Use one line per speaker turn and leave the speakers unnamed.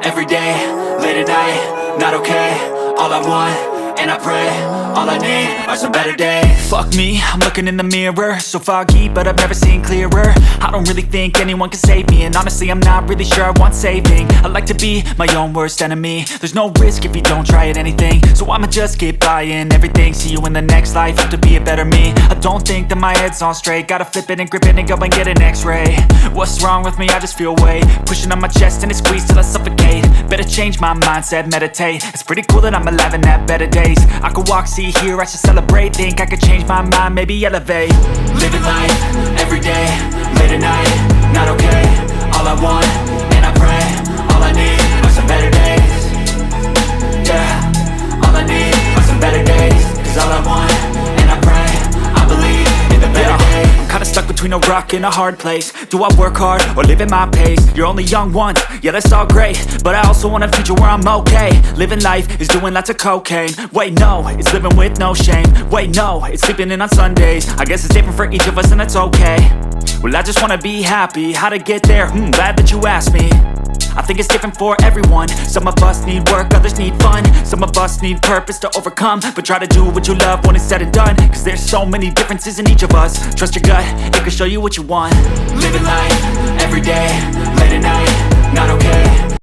every day, late at night, not okay. All I want, and I pray, all I need are some better days. Fuck me, I'm looking in the mirror, so foggy, but I've never seen clearer. I don't really think anyone can save me, and honestly I'm not really sure I want saving. I like to be my own worst enemy. There's no risk if you don't try at anything, so I'ma just keep buying everything. See you in the next life, have to be a better me. I don't think that my head's on straight, gotta flip it and grip it and go and get an x-ray. What's wrong with me? I just feel weight pushing on my chest and it squeezes till I suffocate. Better change my mindset, meditate. It's pretty cool that I'm alive and have better days. I could walk, see, hear, I should celebrate. Think I could change my mind, maybe elevate. Living life, every day, late at night, not okay. All I want, and I pray, all I need are some better days. Yeah, all I need are some better days. Cause all I want, and I pray, I believe in the better days. I'm kinda stuck between a rock and a hard place. Do I work hard or live at my pace? You're only young once, yeah that's all great, but I also want a future where I'm okay. Living life is doing lots of cocaine. Wait no, it's living with no shame. Wait no, it's sleeping in on Sundays. I guess it's different for each of us and that's okay. Well I just wanna be happy, how to get there? Glad that you asked me. I think it's different for everyone. Some of us need work, others need fun. Some of us need purpose to overcome. But try to do what you love when it's said and done. Cause there's so many differences in each of us. Trust your gut, it can show you what you want. Living life, every day, late at night, not okay.